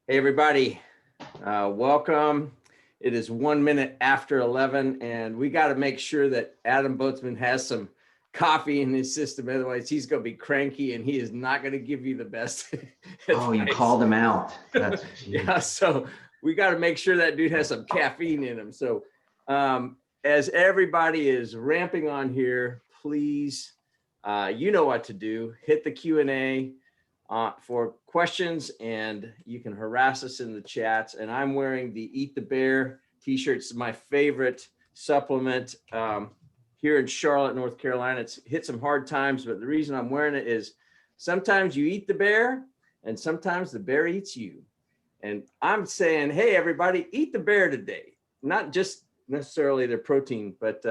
Hey, everybody. Welcome. It is 1 minute after 11, and we got to make sure that Adam Boatsman has some coffee in his system. Otherwise, he's going to be cranky and he is not going to give you the best Oh, you advice. called him out. That's Yeah, so we got to make sure that dude has some caffeine in him. So as everybody is ramping on here, please, you know what to do. Hit the Q&A for questions, and you can harass us in the chats. And I'm wearing the Eat the Bear t-shirt. It's my favorite supplement here in Charlotte, North Carolina. It's hit some hard times, but the reason I'm wearing it is sometimes you eat the bear and sometimes the bear eats you. And I'm saying, hey, everybody, eat the bear today. Not just necessarily their protein, but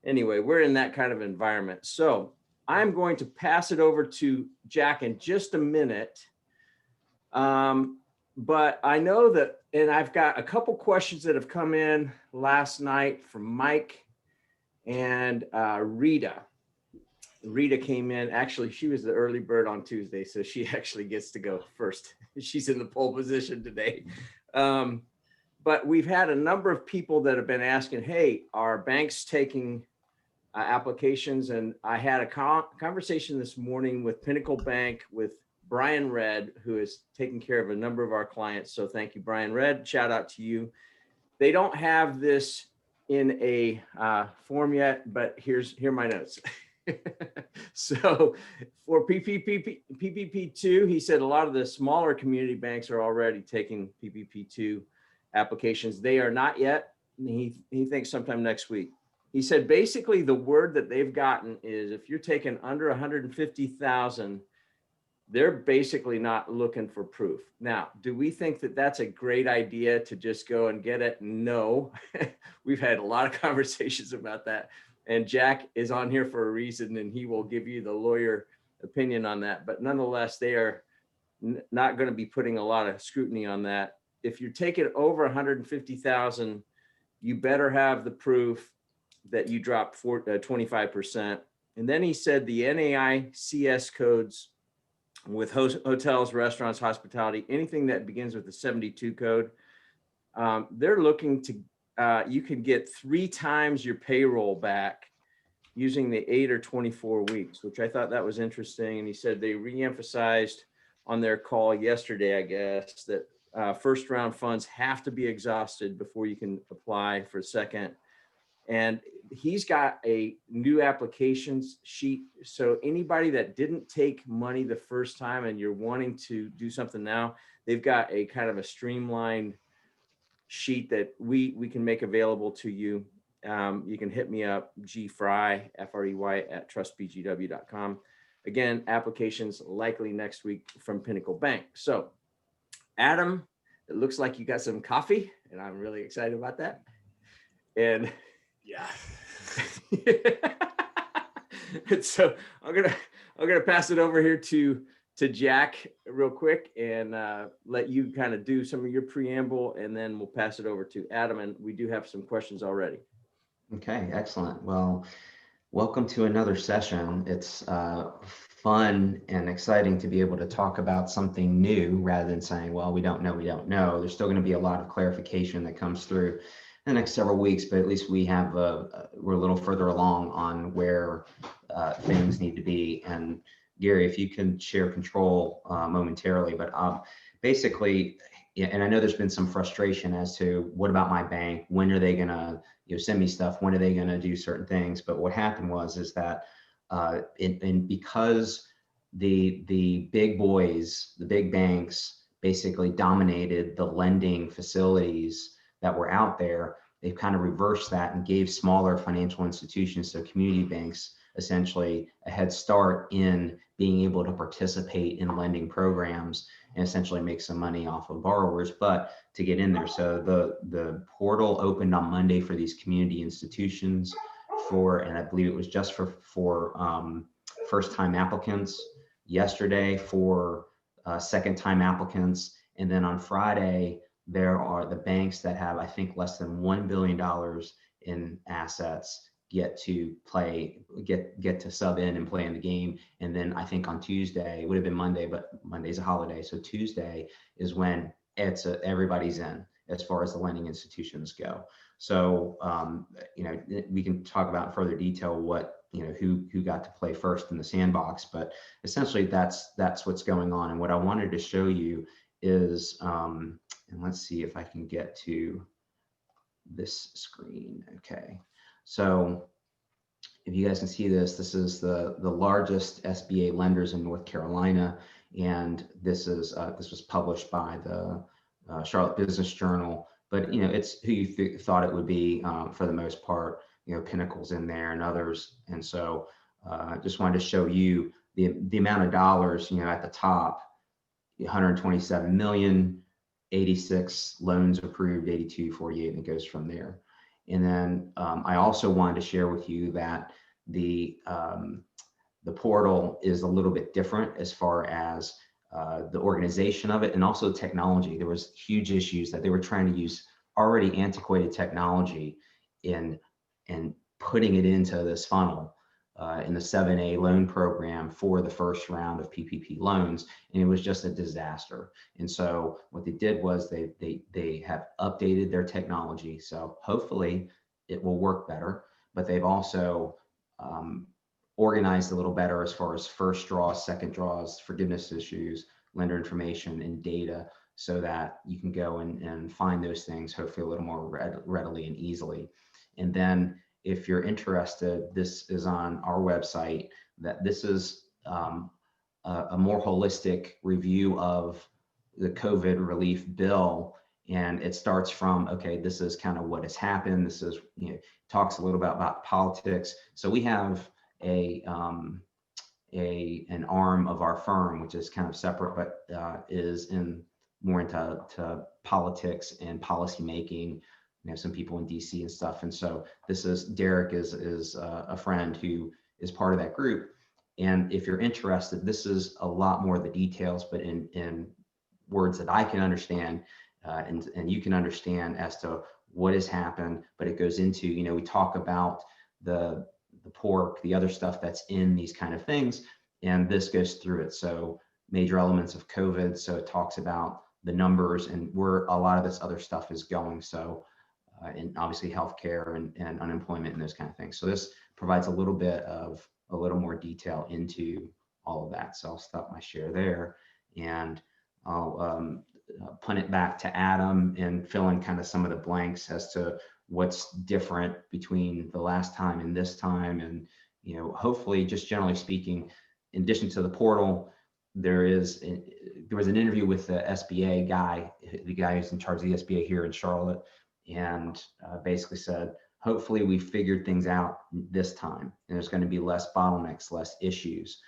anyway, we're in that kind of environment. So I'm going to pass it over to Jack in just a minute. But I know that, and I've got a couple questions that have come in last night from Mike and Rita. Rita came in. Actually, she was the early bird on Tuesday, so she actually gets to go first. She's in the pole position today. But we've had a number of people that have been asking, hey, are banks taking applications? And I had a conversation this morning with Pinnacle Bank with Brian Red, who is taking care of a number of our clients. So thank you, Brian Red. Shout out to you. They don't have this in a form yet, but here are my notes. So for PPP2, he said a lot of the smaller community banks are already taking PPP2 applications. They are not yet. He thinks sometime next week. He said basically the word that they've gotten is if you're taking under 150,000, they're basically not looking for proof. Now, do we think that that's a great idea to just go and get it? No. We've had a lot of conversations about that. And Jack is on here for a reason, and he will give you the lawyer opinion on that. But nonetheless, they are not going to be putting a lot of scrutiny on that. If you're taking over 150,000, you better have the proof that you dropped 25%. And then he said the NAICS codes with hotels, restaurants, hospitality, anything that begins with the 72 code, they're looking to, you can get 3 times your payroll back using the 8 or 24 weeks, which I thought that was interesting. And he said they reemphasized on their call yesterday, I guess, that first round funds have to be exhausted before you can apply for a second. And he's got a new applications sheet. So anybody that didn't take money the first time and you're wanting to do something now, they've got a kind of a streamlined sheet that we can make available to you. You can hit me up, gfrey, F-R-E-Y, at trustbgw.com. Again, applications likely next week from Pinnacle Bank. So Adam, it looks like you got some coffee, and I'm really excited about that. And yeah. So I'm gonna pass it over here to Jack real quick and let you kind of do some of your preamble, and then we'll pass it over to Adam. And we do have some questions already. Okay, excellent. Well, welcome to another session. It's fun and exciting to be able to talk about something new rather than saying, well, we don't know. There's still going to be a lot of clarification that comes through the next several weeks, but at least we have we're a little further along on where things need to be. And Gary, if you can share control momentarily, but basically, yeah, and I know there's been some frustration as to what about my bank? When are they gonna send me stuff? When are they gonna do certain things? But what happened is that because the big boys, the big banks basically dominated the lending facilities that were out there, they've kind of reversed that and gave smaller financial institutions, so community banks, essentially a head start in being able to participate in lending programs and essentially make some money off of borrowers, but to get in there. So the portal opened on Monday for these community institutions and I believe it was just for first-time applicants, yesterday for second-time applicants, and then on Friday, there are the banks that have, I think, less than $1 billion in assets get to sub in and play in the game. And then I think on Tuesday, it would have been Monday, but Monday's a holiday. So Tuesday is when everybody's in as far as the lending institutions go. So, we can talk about in further detail who got to play first in the sandbox, but essentially that's what's going on. And what I wanted to show you is, and let's see if I can get to this screen. Okay. So if you guys can see this, this is the largest SBA lenders in North Carolina. And this was published by the Charlotte Business Journal, but it's who you thought it would be for the most part. Pinnacle's in there and others. And so I just wanted to show you the amount of dollars, at the top, 127 million, 86 loans approved, 82, 48, and it goes from there. And then I also wanted to share with you that the portal is a little bit different as far as the organization of it, and also technology. There was huge issues that they were trying to use already antiquated technology and putting it into this funnel in the 7A loan program for the first round of PPP loans, and it was just a disaster. And so what they did was they have updated their technology, so hopefully it will work better. But they've also organized a little better as far as first draws, second draws, forgiveness issues, lender information, and data, so that you can go and find those things hopefully a little more readily and easily. And then if you're interested, this is on our website, that this is a more holistic review of the COVID relief bill. And it starts from, okay, this is kind of what has happened. This is, talks a little bit about politics. So we have an arm of our firm, which is kind of separate, but is more into politics and policy making. Some people in DC and stuff. And so Derek is a friend who is part of that group. And if you're interested, this is a lot more of the details, but in words that I can understand, and you can understand as to what has happened. But it goes into, we talk about the pork, the other stuff that's in these kind of things, and this goes through it. So major elements of COVID. So it talks about the numbers and where a lot of this other stuff is going. So and obviously healthcare and unemployment and those kind of things. So this provides a little more detail into all of that. So I'll stop my share there, and I'll punt it back to Adam and fill in kind of some of the blanks as to what's different between the last time and this time. And, hopefully, just generally speaking, in addition to the portal, there was an interview with the SBA guy, the guy who's in charge of the SBA here in Charlotte, and basically said, hopefully we figured things out this time, and there's going to be less bottlenecks, less issues.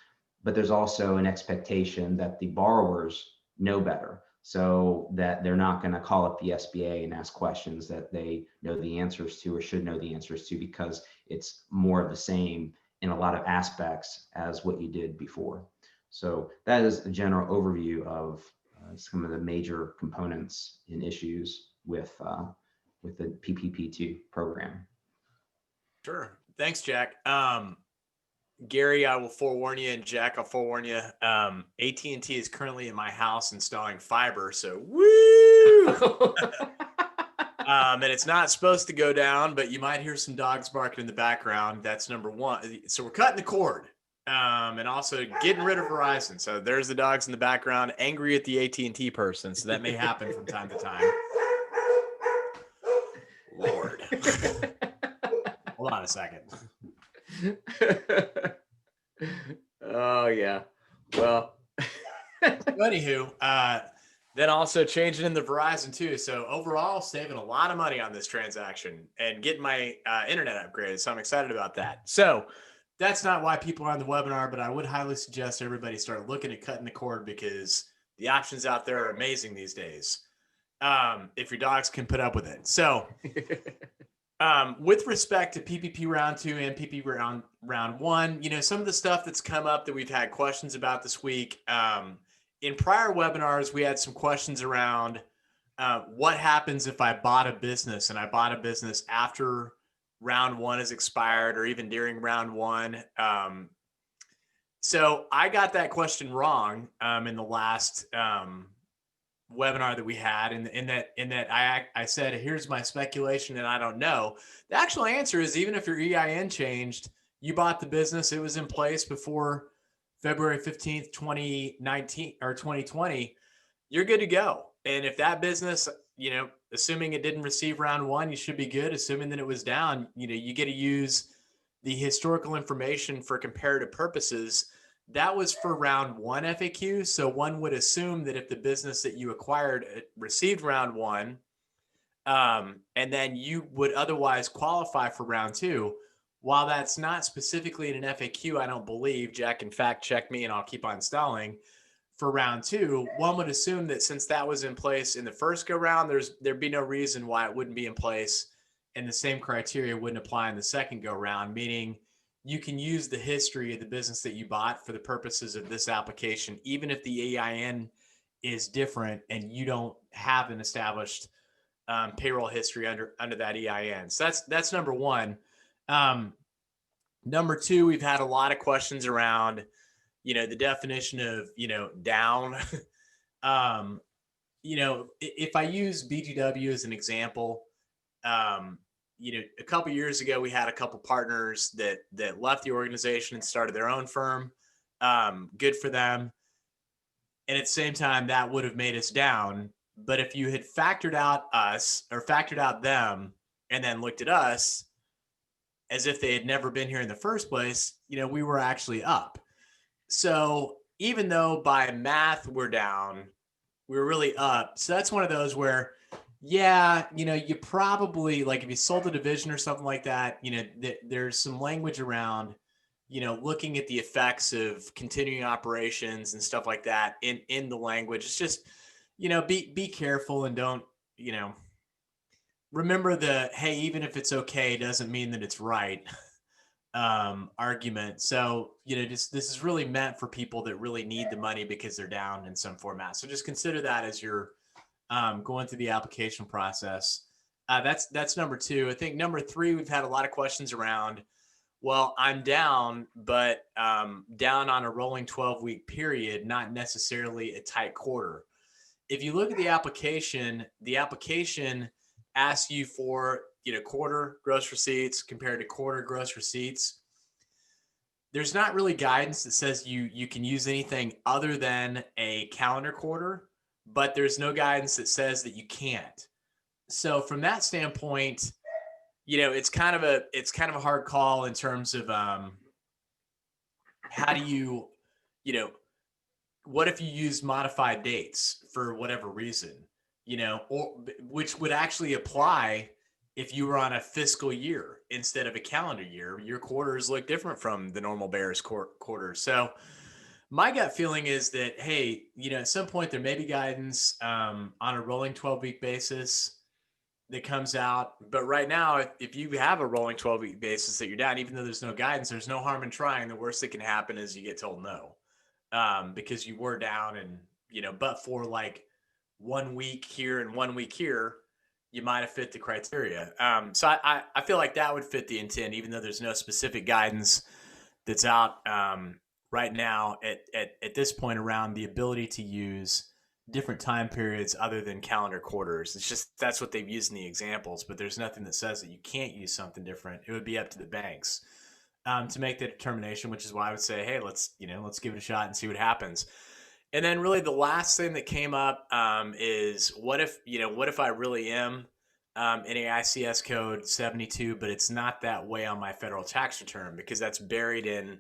But there's also an expectation that the borrowers know better, so that they're not going to call up the SBA and ask questions that they know the answers to or should know the answers to, because it's more of the same in a lot of aspects as what you did before. So that is a general overview of some of the major components and issues with the PPP2 program. Sure. Thanks, Jack. Gary, I will forewarn you, and Jack, I'll forewarn you. AT&T is currently in my house installing fiber, so woo! And it's not supposed to go down, but you might hear some dogs barking in the background. That's number one. So we're cutting the cord, and also getting rid of Verizon. So there's the dogs in the background, angry at the AT&T person. So that may happen from time to time. Lord. Hold on a second. Oh yeah. Well, Anywho, then also changing in the Verizon too. So overall, saving a lot of money on this transaction and getting my internet upgraded. So I'm excited about that. So that's not why people are on the webinar, but I would highly suggest everybody start looking at cutting the cord, because the options out there are amazing these days. If your dogs can put up with it. So with respect to PPP round 2 and PPP round 1, some of the stuff that's come up that we've had questions about this week. In prior webinars, we had some questions around what happens if I bought a business and I bought a business after round 1 has expired, or even during round 1. So I got that question wrong in the last webinar that we had, in that I said, here's my speculation and I don't know. The actual answer is, even if your EIN changed, you bought the business, it was in place before February 15th, 2019 or 2020, you're good to go. And if that business, assuming it didn't receive round one, you should be good. Assuming that it was down, you get to use the historical information for comparative purposes. That was for round one FAQ. So one would assume that if the business that you acquired received round one, and then you would otherwise qualify for round two. While that's not specifically in an FAQ, I don't believe, Jack can fact check me and I'll keep on stalling, for round two, one would assume that since that was in place in the first go round, there'd be no reason why it wouldn't be in place, and the same criteria wouldn't apply in the second go round, meaning you can use the history of the business that you bought for the purposes of this application, even if the EIN is different and you don't have an established payroll history under that EIN. So that's number one. Number two, we've had a lot of questions around, the definition of, down. If I use BGW as an example, a couple of years ago, we had a couple partners that left the organization and started their own firm. Good for them. And at the same time, that would have made us down. But if you had factored out us or factored out them and then looked at us as if they had never been here in the first place, we were actually up. So even though by math we're down, we're really up. So that's one of those where, you probably, like if you sold a division or something like that, there's some language around, looking at the effects of continuing operations and stuff like that in the language. It's just, be careful and don't, remember hey, even if it's okay, doesn't mean that it's right. Argument. So, this is really meant for people that really need the money because they're down in some format. So just consider that as you're going through the application process. That's number two. I think number three, we've had a lot of questions around, well, I'm down, but down on a rolling 12-week period, not necessarily a tight quarter. If you look at the application asks you for quarter gross receipts compared to quarter gross receipts. There's not really guidance that says you can use anything other than a calendar quarter, but there's no guidance that says that you can't. So from that standpoint, it's kind of a hard call in terms of how do you, what if you use modified dates for whatever reason, or which would actually apply if you were on a fiscal year instead of a calendar year. Your quarters look different from the normal Bears quarter. So my gut feeling is that, hey, at some point there may be guidance on a rolling 12-week basis that comes out. But right now, if you have a rolling 12-week basis that you're down, even though there's no guidance, there's no harm in trying. The worst that can happen is you get told no, because you were down and, but for like 1 week here and 1 week here, you might have fit the criteria. So I feel like that would fit the intent, even though there's no specific guidance that's out right now at this point around the ability to use different time periods other than calendar quarters. It's just, that's what they've used in the examples, but there's nothing that says that you can't use something different. It would be up to the banks to make the determination, which is why I would say, hey, let's give it a shot and see what happens. And then really the last thing that came up is what if I really am NAICS code 72, but it's not that way on my federal tax return because that's buried in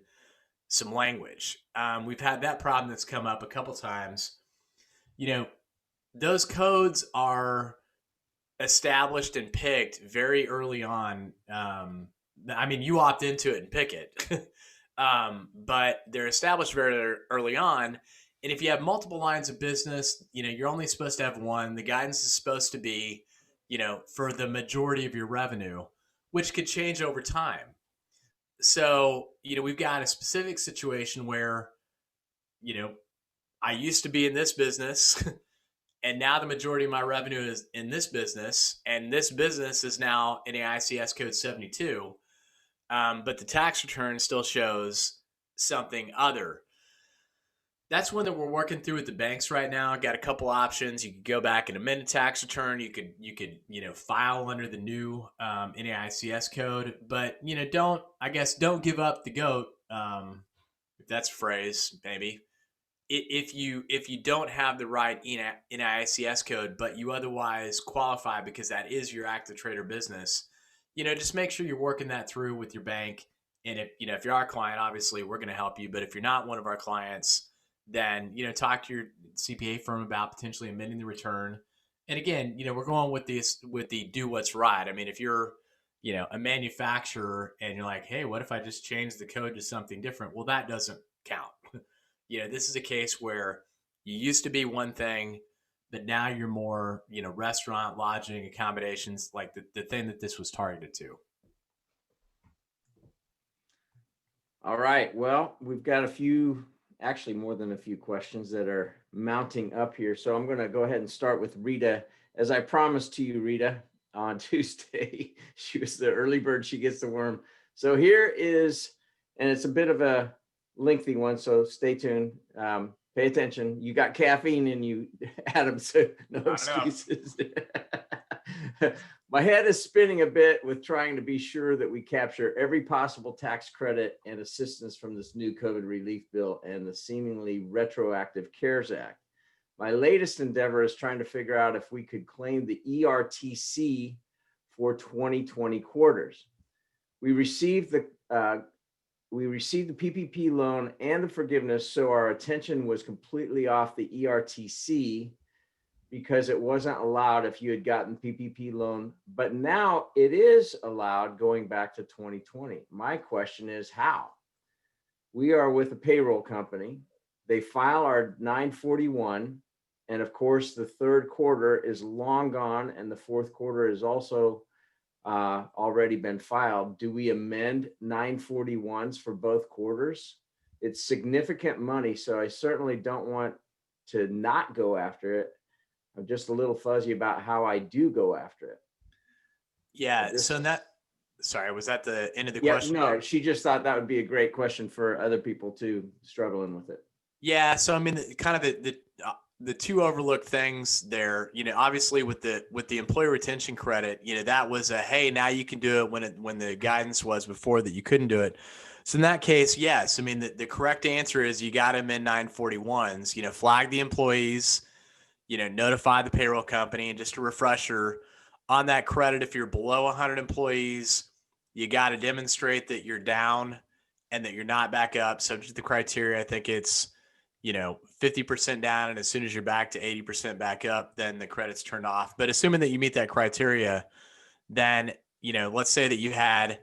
some language. We've had that problem that's come up a couple times. Those codes are established and picked very early on. You opt into it and pick it, but they're established very early on. And if you have multiple lines of business, you're only supposed to have one. The guidance is supposed to be, for the majority of your revenue, which could change over time. So, we've got a specific situation where, I used to be in this business and now the majority of my revenue is in this business, and this business is now in NAICS code 72. But the tax return still shows something other. That's one that we're working through with the banks right now. I got a couple options. You could go back and amend a tax return. You could file under the new NAICS code, but don't give up the goat. If that's a phrase, maybe. If you don't have the right NAICS code, but you otherwise qualify because that is your active trader business, just make sure you're working that through with your bank. And if you're our client, obviously we're going to help you. But if you're not one of our clients, then talk to your CPA firm about potentially amending the return. And again, we're going with the do what's right. I mean, if you're a manufacturer and you're like, hey, what if I just change the code to something different? Well, that doesn't count. This is a case where you used to be one thing, but now you're more, restaurant, lodging, accommodations, like the thing that this was targeted to. All right. Well, we've got actually more than a few questions that are mounting up here. So I'm going to go ahead and start with Rita. As I promised to you, Rita, on Tuesday, she was the early bird. She gets the worm. So here is, and it's a bit of a lengthy one, so stay tuned. Pay attention. You got caffeine in you, Adam, so no excuses. My head is spinning a bit with trying to be sure that we capture every possible tax credit and assistance from this new COVID relief bill and the seemingly retroactive CARES Act. My latest endeavor is trying to figure out if we could claim the ERTC for 2020 quarters. We received the PPP loan and the forgiveness, so our attention was completely off the ERTC because it wasn't allowed if you had gotten PPP loan, but now it is allowed going back to 2020. My question is how? We are with a payroll company. They file our 941, and of course the third quarter is long gone and the fourth quarter is also already been filed. Do we amend 941s for both quarters? It's significant money, so I certainly don't want to not go after it. I'm just a little fuzzy about how I do go after it. Yeah. So sorry, was that the end of the question? No, she just thought that would be a great question for other people too, struggling with it. Yeah. So I mean, kind of the two overlooked things there, obviously with the employee retention credit, that was hey, now you can do it when the guidance was before that you couldn't do it. So in that case, yes, I mean, the correct answer is you got them in 941s, flag the employees, notify the payroll company. And just a refresher on that credit, if you're below 100 employees, you got to demonstrate that you're down and that you're not back up. Subject to the criteria, I think it's 50% down, and as soon as you're back to 80% back up, then the credit's turned off. But assuming that you meet that criteria, then let's say that you had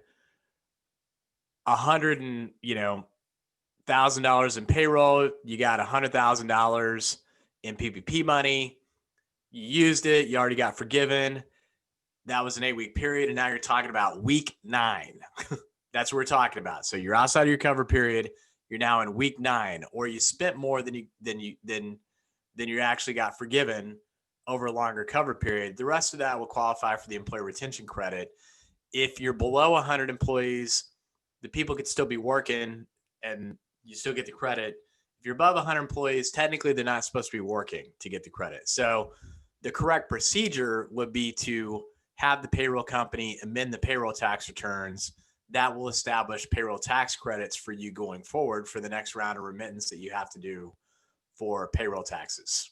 $100,000 in payroll, you got $100,000 in PPP money, you used it, you already got forgiven. That was an 8-week period, and now you're talking about week 9. That's what we're talking about. So you're outside of your cover period. You're now in week 9, or you spent more than you actually got forgiven over a longer cover period. The rest of that will qualify for the employee retention credit. If you're below 100 employees, the people could still be working and you still get the credit. If you're above 100 employees, technically they're not supposed to be working to get the credit. So the correct procedure would be to have the payroll company amend the payroll tax returns. That will establish payroll tax credits for you going forward for the next round of remittance that you have to do for payroll taxes.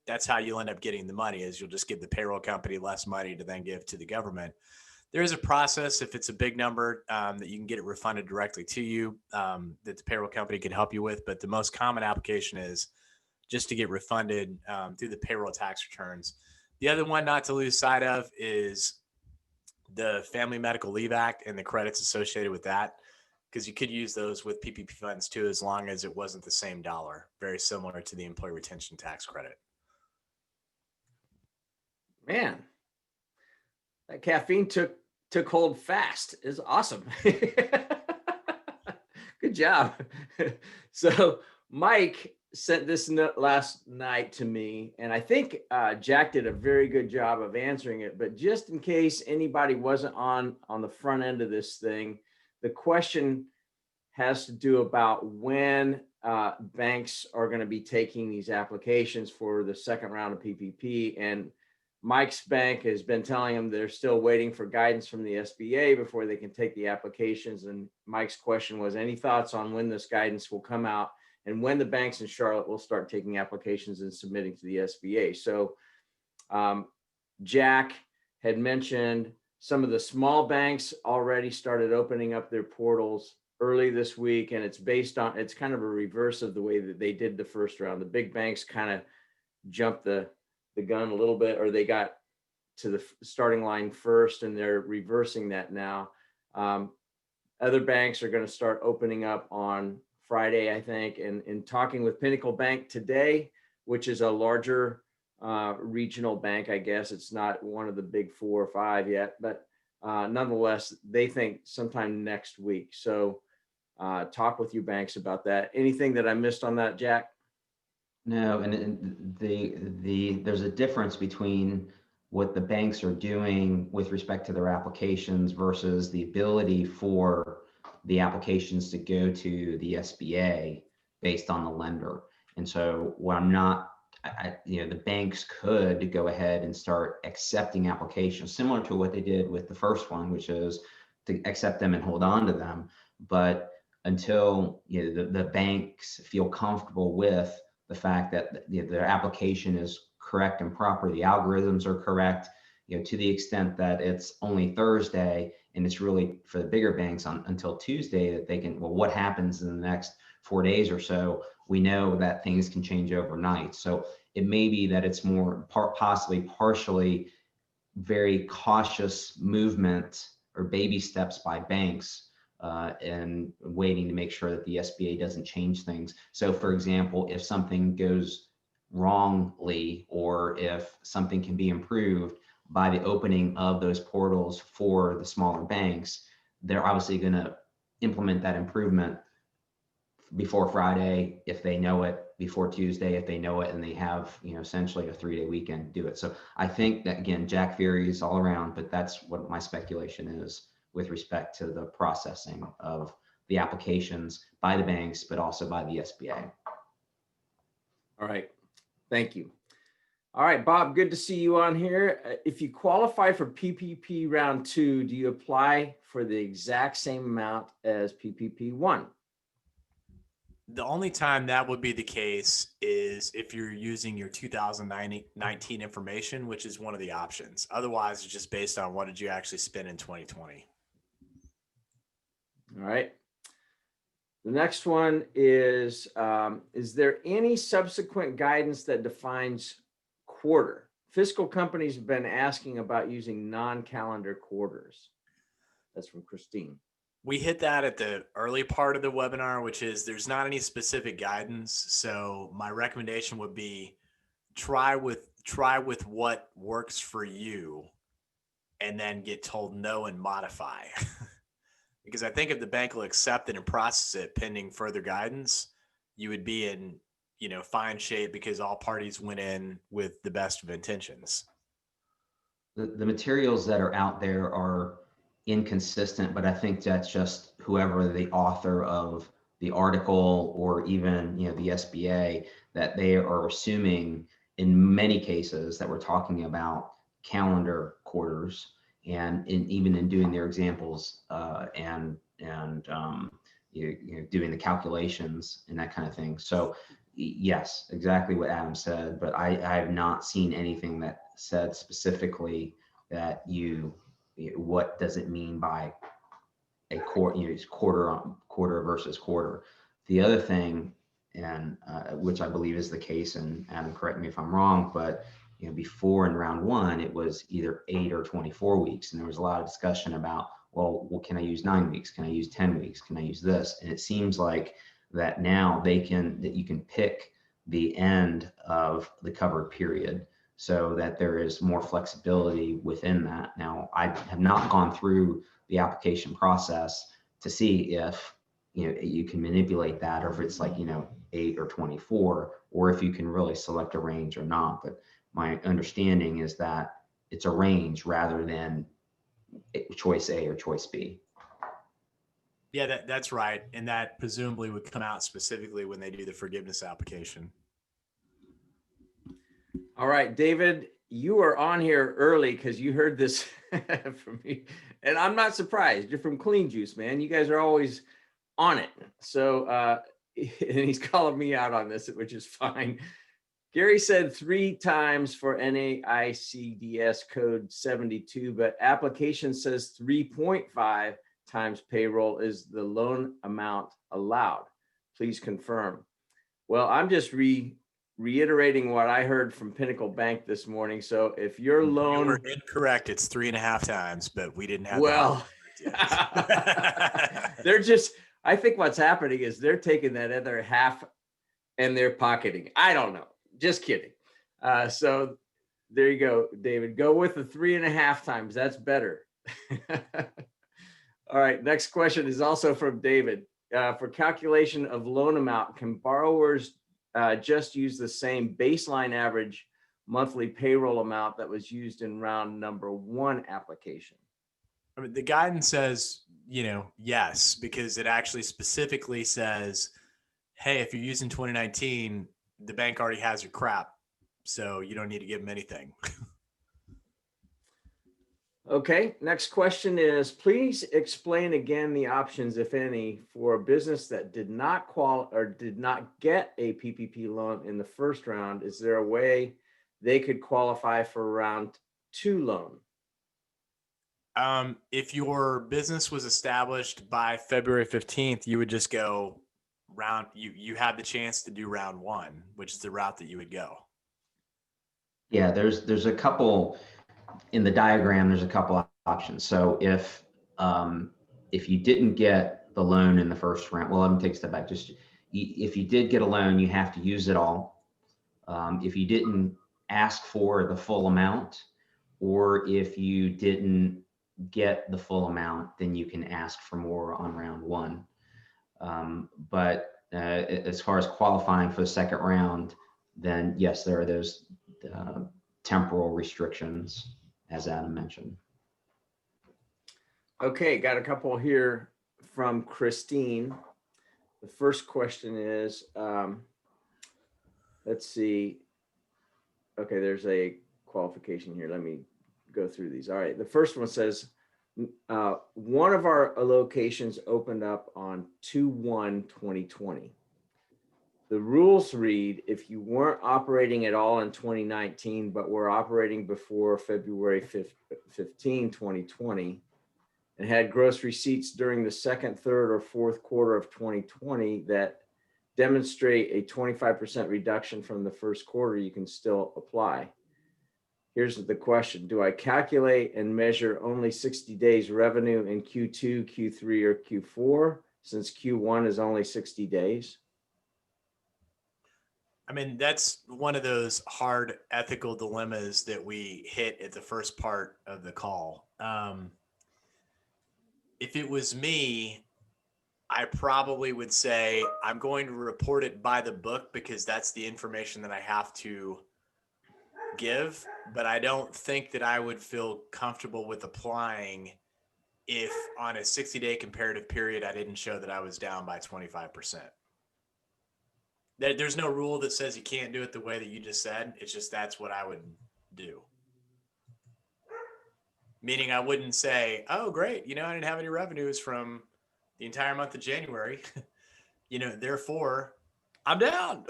That's how you'll end up getting the money, is you'll just give the payroll company less money to then give to the government. There is a process, if it's a big number, that you can get it refunded directly to you, that the payroll company can help you with. But the most common application is just to get refunded through the payroll tax returns. The other one not to lose sight of is the Family Medical Leave Act and the credits associated with that, because you could use those with PPP funds too, as long as it wasn't the same dollar, very similar to the employee retention tax credit. Man, that caffeine took hold fast. Is awesome. Good job. So Mike sent this note last night to me, and I think Jack did a very good job of answering it, but just in case anybody wasn't on the front end of this thing, the question has to do about when banks are going to be taking these applications for the second round of PPP. And Mike's bank has been telling them they're still waiting for guidance from the SBA before they can take the applications. And Mike's question was, any thoughts on when this guidance will come out and when the banks in Charlotte will start taking applications and submitting to the SBA? So Jack had mentioned some of the small banks already started opening up their portals early this week, and it's kind of a reverse of the way that they did the first round. The big banks kind of jumped the gun a little bit, or they got to the starting line first, and they're reversing that now. Other banks are going to start opening up on Friday, I think, and in talking with Pinnacle Bank today, which is a larger regional bank, I guess it's not one of the big 4 or 5 yet, but nonetheless, they think sometime next week. So talk with you banks about that. Anything that I missed on that, Jack? No, and there's a difference between what the banks are doing with respect to their applications versus the ability for the applications to go to the SBA based on the lender. And so what the banks could go ahead and start accepting applications similar to what they did with the first one, which is to accept them and hold on to them. But until the banks feel comfortable with the fact that their application is correct and proper, the algorithms are correct, to the extent that it's only Thursday and it's really for the bigger banks until Tuesday that they can, well, what happens in the next 4 days or so, we know that things can change overnight. So it may be that it's more possibly partially very cautious movement or baby steps by banks and waiting to make sure that the SBA doesn't change things. So for example, if something goes wrongly or if something can be improved by the opening of those portals for the smaller banks, they're obviously going to implement that improvement before Friday if they know it, before Tuesday if they know it, and they have essentially a 3-day weekend to do it. So I think that, again, Jack varies all around, but that's what my speculation is with respect to the processing of the applications by the banks, but also by the SBA. All right, thank you. All right, Bob, good to see you on here. If you qualify for PPP round 2, do you apply for the exact same amount as PPP 1? The only time that would be the case is if you're using your 2019 information, which is one of the options. Otherwise, it's just based on what did you actually spend in 2020. All right. The next one is there any subsequent guidance that defines quarter? Fiscal companies have been asking about using non-calendar quarters. That's from Christine. We hit that at the early part of the webinar, which is there's not any specific guidance. So my recommendation would be try with what works for you and then get told no and modify. Because I think if the bank will accept it and process it pending further guidance, you would be in, fine shape because all parties went in with the best of intentions. The materials that are out there are inconsistent, but I think that's just whoever the author of the article or even the SBA, that they are assuming in many cases that we're talking about calendar quarters, and even in doing their examples and doing the calculations and that kind of thing. So yes, exactly what Adam said, but I have not seen anything that said specifically that what does it mean by a quarter versus quarter. The other thing, and which I believe is the case, and Adam, correct me if I'm wrong, but before in round 1 it was either 8 or 24 weeks, and there was a lot of discussion about, well, can I use 9 weeks? Can I use 10 weeks? Can I use this? And it seems like that now that you can pick the end of the covered period, so that there is more flexibility within that. Now, I have not gone through the application process to see if you can manipulate that, or if it's like 8 or 24, or if you can really select a range or not. But my understanding is that it's a range rather than choice A or choice B. Yeah, that's right. And that presumably would come out specifically when they do the forgiveness application. All right, David, you are on here early because you heard this from me. And I'm not surprised. You're from Clean Juice, man. You guys are always on it. So, and he's calling me out on this, which is fine. Gary said 3 times for NAICDS code 72, but application says 3.5 times payroll is the loan amount allowed. Please confirm. Well, I'm just reiterating what I heard from Pinnacle Bank this morning. So if your You loan, were incorrect. It's 3.5 times, but we didn't have well, yet. they're just, I think what's happening is they're taking that other half and they're pocketing. I don't know. Just kidding. So there you go, David. Go with the 3.5 times. That's better. All right. Next question is also from David. For calculation of loan amount, can borrowers just use the same baseline average monthly payroll amount that was used in round number 1 application? I mean, the guidance says, yes, because it actually specifically says, hey, if you're using 2019, the bank already has your crap. So you don't need to give them anything. Okay, next question is, please explain again the options, if any, for a business that did not get a PPP loan in the first round. Is there a way they could qualify for round 2 loan? If your business was established by February 15th, you would just go you had the chance to do round 1, which is the route that you would go. Yeah, there's a couple in the diagram. There's a couple options. So if you didn't get the loan in the first round, well, let me take a step back. Just if you did get a loan, you have to use it all. If you didn't ask for the full amount, or if you didn't get the full amount, then you can ask for more on round 1. But as far as qualifying for the second round, then yes, there are those temporal restrictions, as Adam mentioned. Okay, got a couple here from Christine. The first question is, let's see. Okay, there's a qualification here. Let me go through these. All right, the first one says, one of our locations opened up on 2/1/2020. The rules read, if you weren't operating at all in 2019, but were operating before February 15, 2020, and had gross receipts during the second, third, or fourth quarter of 2020 that demonstrate a 25% reduction from the first quarter, you can still apply. Here's the question. Do I calculate and measure only 60 days revenue in Q2, Q3, or Q4, since Q1 is only 60 days? I mean, that's one of those hard ethical dilemmas that we hit at the first part of the call. If it was me, I probably would say I'm going to report it by the book because that's the information that I have to give. But I don't think that I would feel comfortable with applying if on a 60-day comparative period, I didn't show that I was down by 25%. There's no rule that says you can't do it the way that you just said. It's just that's what I would do. Meaning I wouldn't say, oh, great, I didn't have any revenues from the entire month of January. Therefore, I'm down.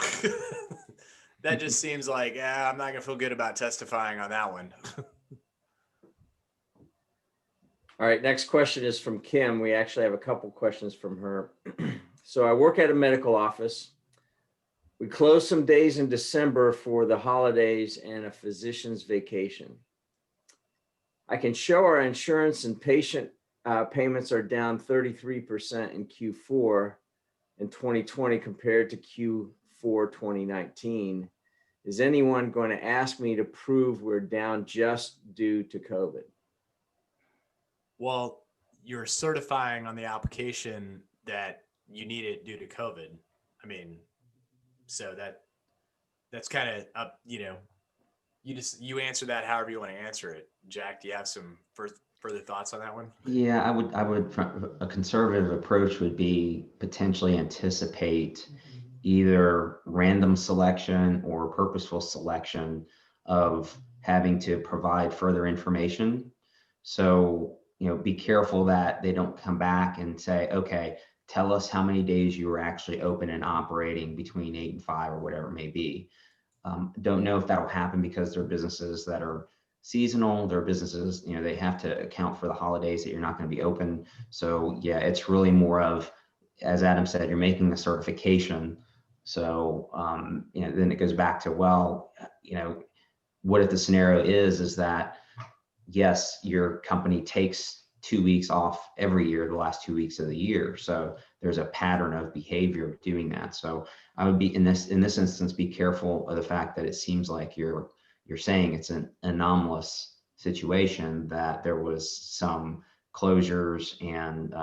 That just seems like, I'm not going to feel good about testifying on that one. All right, next question is from Kim. We actually have a couple questions from her. So I work at a medical office. We close some days in December for the holidays and a physician's vacation. I can show our insurance and patient payments are down 33% in Q4 in 2020 compared to Q4 2019. Is anyone going to ask me to prove we're down just due to COVID? Well, you're certifying on the application that you need it due to COVID. I mean, so that's kind of up, you answer that however you want to answer it. Jack, do you have some further thoughts on that one? Yeah, a conservative approach would be potentially anticipate either random selection or purposeful selection of having to provide further information. So, be careful that they don't come back and say, okay, tell us how many days you were actually open and operating between 8 and 5 or whatever it may be. Don't know if that'll happen because they're businesses that are seasonal. They're businesses, they have to account for the holidays that you're not going to be open. So yeah, it's really more of, as Adam said, you're making a certification. So, then it goes back to, well, what if the scenario is that, yes, your company takes 2 weeks off every year, the last 2 weeks of the year. So there's a pattern of behavior doing that. So I would be in this instance, be careful of the fact that it seems like you're saying it's an anomalous situation, that there was some closures and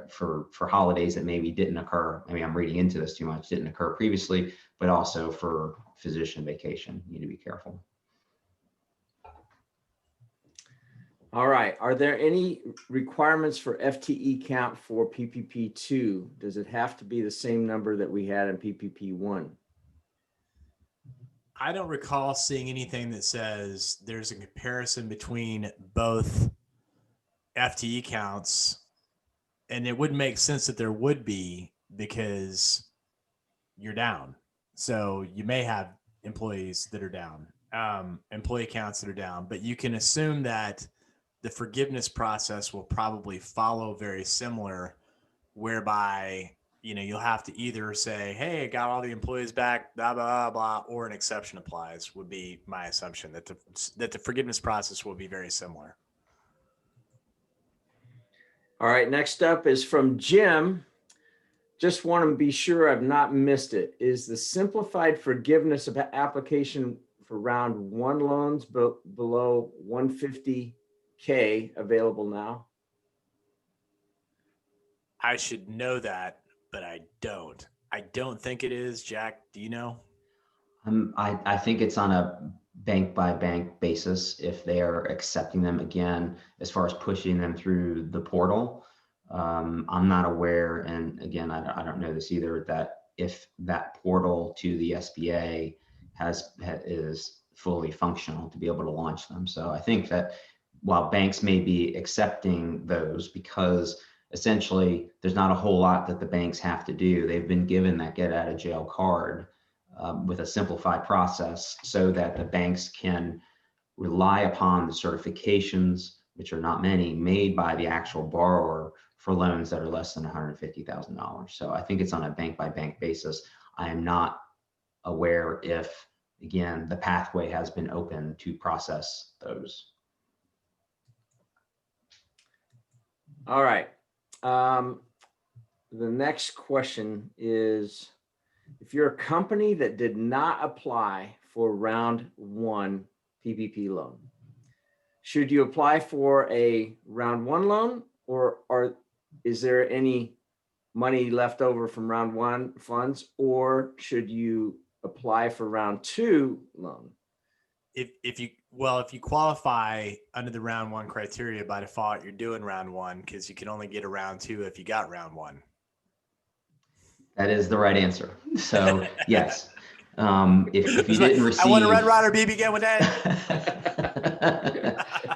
for holidays that maybe didn't occur. Maybe I'm reading into this too much, didn't occur previously, but also for physician vacation. You need to be careful. All right. Are there any requirements for FTE count for PPP 2? Does it have to be the same number that we had in PPP 1? I don't recall seeing anything that says there's a comparison between both FTE counts, and it would make sense that there would be, because you're down. So you may have employees that are down, employee counts that are down, but you can assume that the forgiveness process will probably follow very similar, whereby, you'll have to either say, hey, I got all the employees back, blah, blah, blah, or an exception applies, would be my assumption, that the forgiveness process will be very similar. All right. Next up is from Jim. Just want to be sure I've not missed it. Is the simplified forgiveness of application for round 1 loans below 150K available now? I should know that, but I don't. I don't think it is. Jack, do you know? I think it's on a bank by bank basis if they are accepting them again, as far as pushing them through the portal. I'm not aware, and again, I don't know this either, that if that portal to the SBA is fully functional to be able to launch them. So I think that while banks may be accepting those, because essentially there's not a whole lot that the banks have to do. They've been given that get out of jail card with a simplified process, so that the banks can rely upon the certifications, which are not many, made by the actual borrower for loans that are less than $150,000. So I think it's on a bank by bank basis. I am not aware if, again, the pathway has been open to process those. All right. The next question is, if you're a company that did not apply for round 1 PPP loan, should you apply for a round 1 loan, or is there any money left over from round 1 funds, or should you apply for round 2 loan? If you qualify under the round 1 criteria, by default, you're doing round 1, because you can only get a round 2 if you got round 1. That is the right answer. So yes, if you didn't receive, I want a Red Ryder BB gun with that.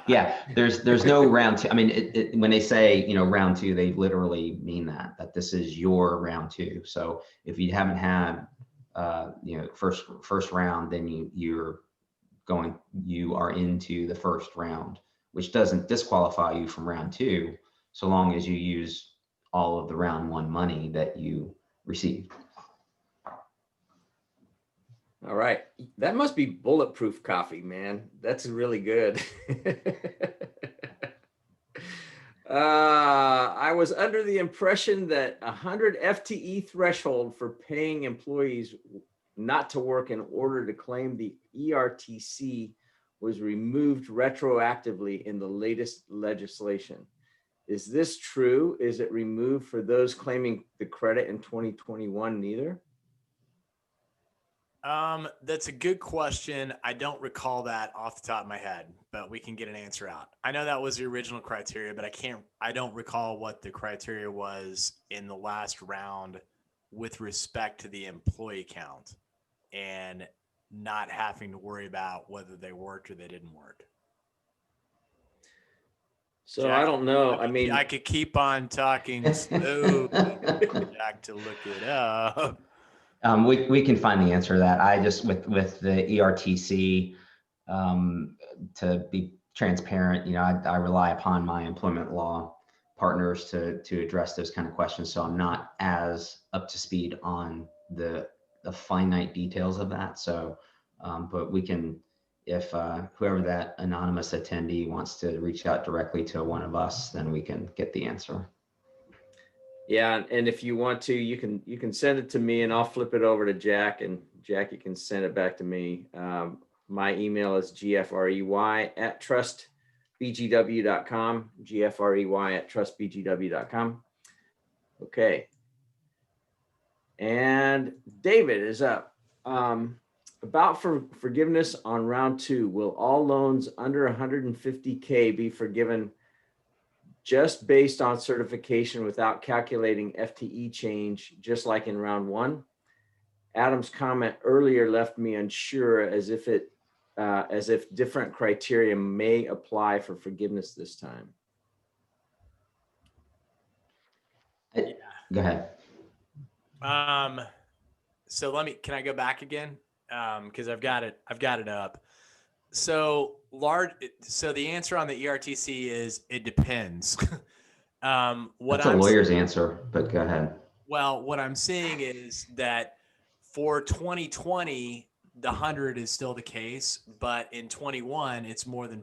Yeah, there's no round 2. I mean, when they say, round 2, they literally mean that this is your round 2. So if you haven't had, first round, then you are into the first round, which doesn't disqualify you from round 2, so long as you use all of the round 1 money that you received. All right. That must be bulletproof coffee, man. That's really good. I was under the impression that 100 FTE threshold for paying employees not to work in order to claim the ERTC was removed retroactively in the latest legislation. Is this true? Is it removed for those claiming the credit in 2021 neither? That's a good question. I don't recall that off the top of my head, but we can get an answer out. I know that was the original criteria, but I don't recall what the criteria was in the last round with respect to the employee count and not having to worry about whether they worked or they didn't work. So Jack, I don't know. I mean, I could keep on talking slow, Jack, to look it up. We can find the answer to that. I just with the ERTC, to be transparent, I rely upon my employment law partners to address those kind of questions. So I'm not as up to speed on the finite details of that. So, but we can, if whoever that anonymous attendee wants to reach out directly to one of us, then we can get the answer. yeah, and if you want to, you can send it to me, and I'll flip it over to Jack, and Jack, you can send it back to me. My email is gfrey@trustbgw.com, gfrey@trustbgw.com. Okay. And David is up. About forgiveness on round 2, will all loans under 150K be forgiven just based on certification without calculating FTE change, just like in round 1? Adam's comment earlier left me unsure, as if different criteria may apply for forgiveness this time. Go ahead. So can I go back again? Cause I've got it up. So the answer on the ERTC is it depends. That's a lawyer's answer, but go ahead. Well, what I'm saying is that for 2020, the 100 is still the case, but in 21, it's more than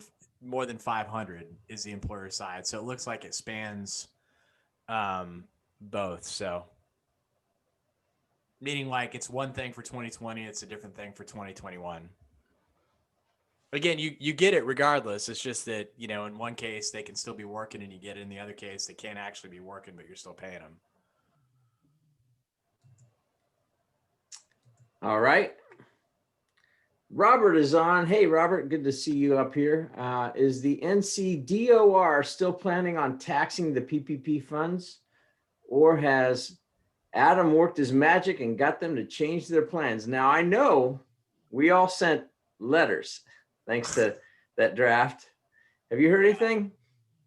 500 is the employer side. So it looks like it spans both. So meaning like it's one thing for 2020, it's a different thing for 2021. Again, you get it regardless. It's just that, in one case they can still be working and you get it. In the other case, they can't actually be working, but you're still paying them. All right. Robert is on. Hey, Robert, good to see you up here. Is the NCDOR still planning on taxing the PPP funds, or has Adam worked his magic and got them to change their plans? Now, I know we all sent letters thanks to that draft. Have you heard anything?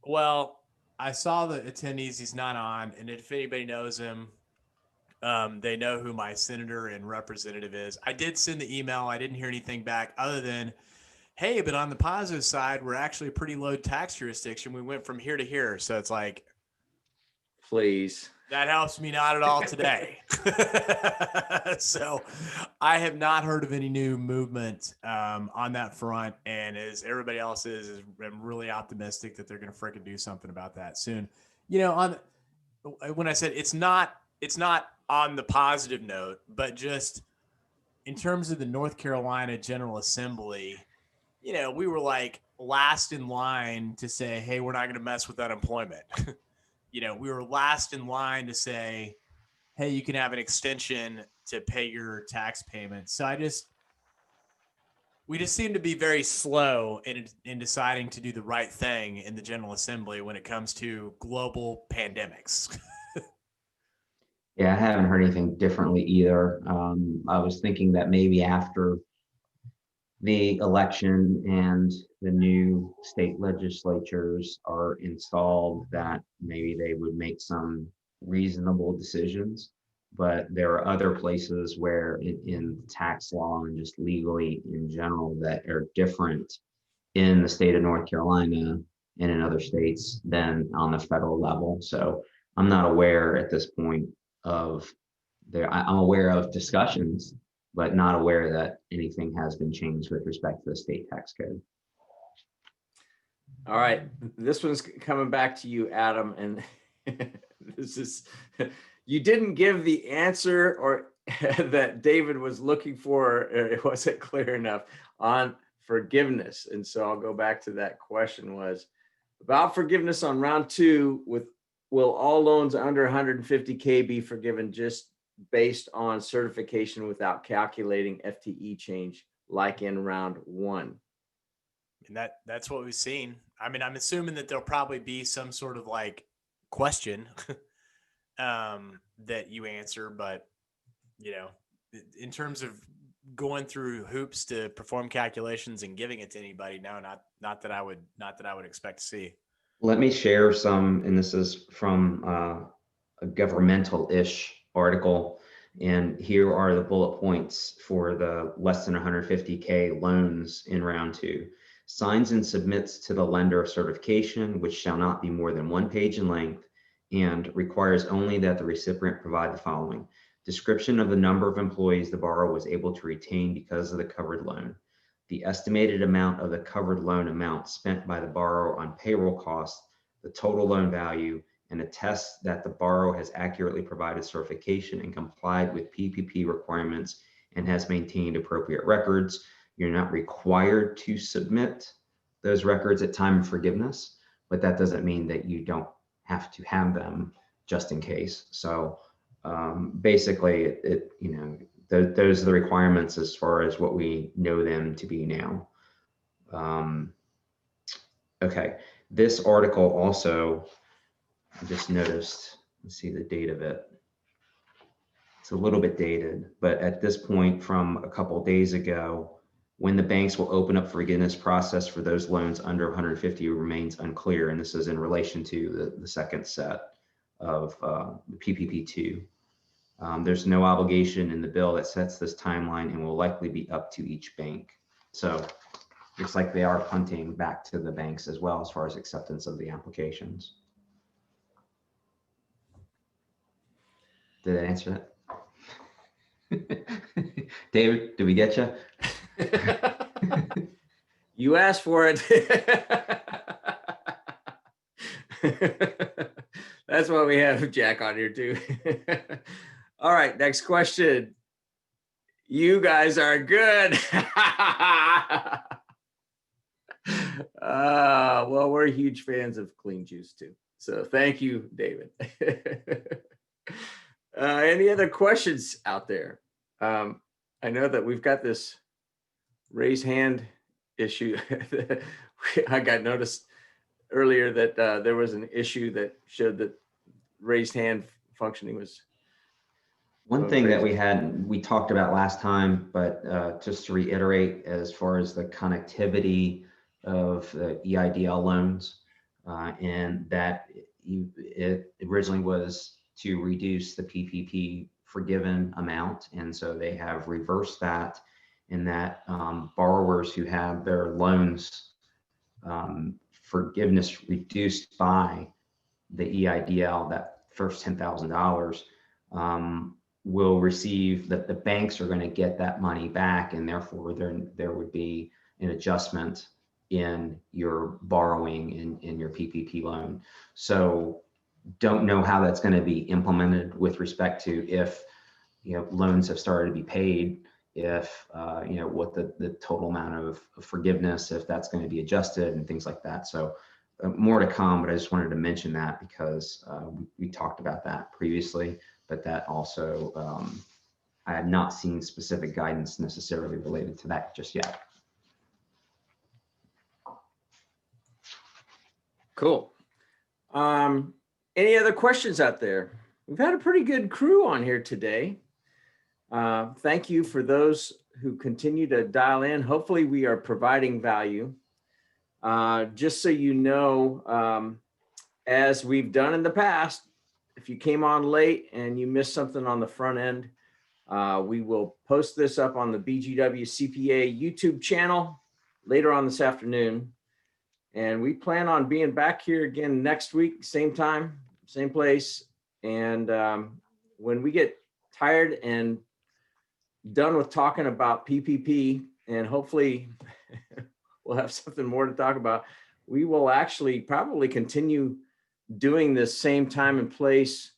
Well, I saw the attendees he's not on, and if anybody knows him, they know who my senator and representative is. I did send the email. I didn't hear anything back other than, hey, but on the positive side, we're actually a pretty low tax jurisdiction. We went from here to here. So it's like, please. That helps me not at all today. So I have not heard of any new movement on that front. And as everybody else is I'm really optimistic that they're going to freaking do something about that soon. When I said it's not on the positive note, but just in terms of the North Carolina General Assembly, we were like last in line to say, hey, we're not going to mess with unemployment. We were last in line to say, hey, you can have an extension to pay your tax payments. So we just seem to be very slow in deciding to do the right thing in the General Assembly when it comes to global pandemics. Yeah, I haven't heard anything differently either. I was thinking that maybe after the election and the new state legislatures are installed, that maybe they would make some reasonable decisions. But there are other places where in tax law and just legally in general that are different in the state of North Carolina and in other states than on the federal level. So I'm not aware at this point of I'm aware of discussions, but not aware that anything has been changed with respect to the state tax code. All right, this one's coming back to you, Adam, and this is, you didn't give the answer or that David was looking for, or it wasn't clear enough on forgiveness. And so I'll go back to that question, was about forgiveness on round 2 with, will all loans under 150K be forgiven just based on certification without calculating FTE change like in round one. And that's what we've seen. I mean, I'm assuming that there'll probably be some sort of like question that you answer, but you know, in terms of going through hoops to perform calculations and giving it to anybody, no, not that I would expect to see. Let me share some, and this is from a governmental-ish article. And here are the bullet points for the less than 150K loans in round two. Signs and submits to the lender of certification, which shall not be more than 1 page in length, and requires only that the recipient provide the following: description of the number of employees the borrower was able to retain because of the covered loan, the estimated amount of the covered loan amount spent by the borrower on payroll costs, the total loan value, and attest that the borrower has accurately provided certification and complied with PPP requirements and has maintained appropriate records. You're not required to submit those records at time of forgiveness, but that doesn't mean that you don't have to have them just in case. So basically, those are the requirements as far as what we know them to be now. Okay, this article also, I just noticed, let's see the date of it. It's a little bit dated, but at this point from a couple of days ago, when the banks will open up forgiveness process for those loans under 150 remains unclear. And this is in relation to the second set of PPP2. There's no obligation in the bill that sets this timeline and will likely be up to each bank. So looks like they are punting back to the banks as well as far as acceptance of the applications. Did that answer that? David, did we get you? You asked for it. That's why we have Jack on here too. All right, next question. You guys are good. Well, we're huge fans of clean juice too. So thank you, David. Any other questions out there? I know that we've got this raise hand issue. I got noticed earlier that there was an issue that showed that raised hand functioning was. One thing that we talked about last time, but just to reiterate, as far as the connectivity of EIDL loans, and that it originally was to reduce the PPP forgiven amount. And so they have reversed that in that borrowers who have their loans forgiveness reduced by the EIDL, that first $10,000, will receive, that the banks are going to get that money back, and therefore there would be an adjustment in your borrowing in your PPP loan. So don't know how that's going to be implemented with respect to if loans have started to be paid, if what the total amount of forgiveness, if that's going to be adjusted and things like that. So more to come, but I just wanted to mention that because we talked about that previously, but that also I had not seen specific guidance necessarily related to that just yet. Cool. Any other questions out there? We've had a pretty good crew on here today. Thank you for those who continue to dial in. Hopefully we are providing value. Just so you know, as we've done in the past, if you came on late and you missed something on the front end, we will post this up on the BGW CPA YouTube channel later on this afternoon. And we plan on being back here again next week, same time, same place. And when we get tired and done with talking about PPP, and hopefully we'll have something more to talk about, we will actually probably continue doing this same time and place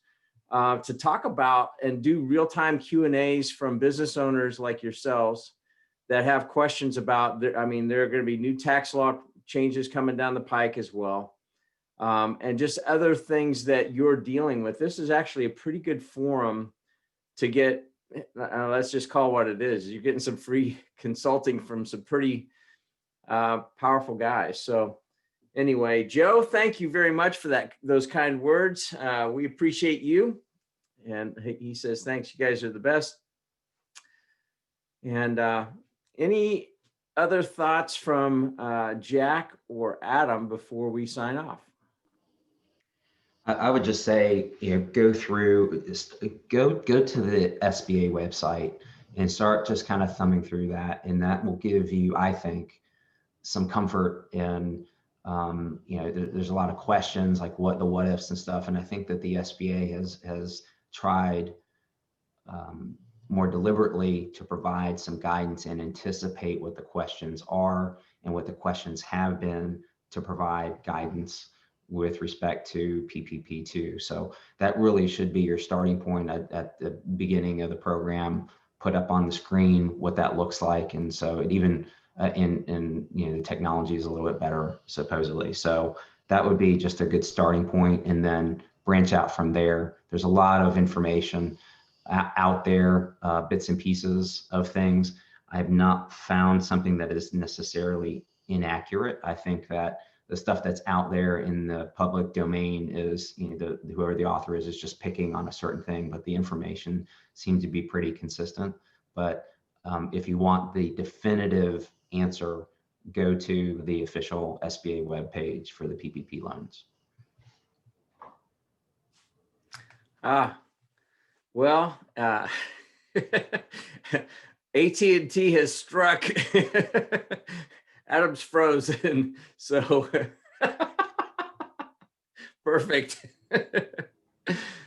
to talk about and do real-time Q&As from business owners like yourselves that have questions about, there are going to be new tax law changes coming down the pike as well. And just other things that you're dealing with. This is actually a pretty good forum to get, let's just call what it is. You're getting some free consulting from some pretty powerful guys. So anyway, Joe, thank you very much for those kind words. We appreciate you. And he says, thanks, you guys are the best. And any other thoughts from Jack or Adam before we sign off? I would just say, go through, go to the SBA website and start just kind of thumbing through that. And that will give you, I think, some comfort in, there's a lot of questions like what ifs and stuff. And I think that the SBA has tried more deliberately to provide some guidance and anticipate what the questions are and what the questions have been to provide guidance with respect to PPP2. So that really should be your starting point at the beginning of the program, put up on the screen what that looks like. And so it even the technology is a little bit better supposedly. So that would be just a good starting point, and then branch out from there. There's a lot of information out there, bits and pieces of things. I have not found something that is necessarily inaccurate. I think that the stuff that's out there in the public domain is, whoever the author is just picking on a certain thing, but the information seems to be pretty consistent. But if you want the definitive answer, go to the official SBA webpage for the PPP loans. Well, AT&T has struck. Adam's frozen, so perfect.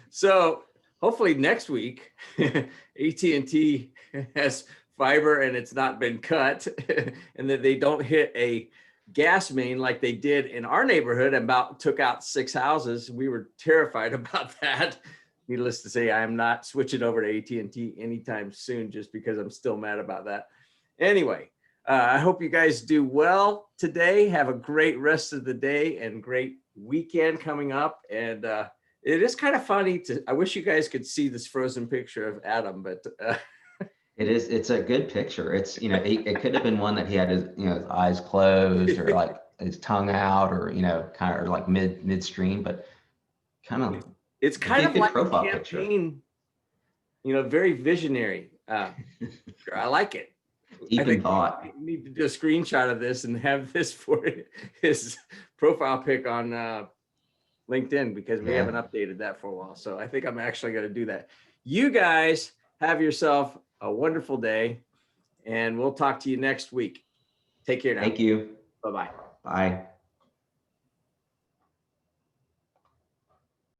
So hopefully next week, AT&T has fiber and it's not been cut, and that they don't hit a gas main like they did in our neighborhood and took out 6 houses. We were terrified about that. Needless to say, I am not switching over to AT&T anytime soon, just because I'm still mad about that. Anyway, I hope you guys do well today. Have a great rest of the day and great weekend coming up. And it is kind of funny I wish you guys could see this frozen picture of Adam, but it's a good picture. It's, it could have been one that he had his, his eyes closed or like his tongue out, or, kind of like midstream, but kind of, it's kind of like a campaign, picture. Very visionary. I like it. Deep in thought. I need to do a screenshot of this and have this for his profile pic on LinkedIn, because we haven't updated that for a while. So I think I'm actually going to do that. You guys have yourself a wonderful day, and we'll talk to you next week. Take care now. Thank you. Bye-bye. Bye.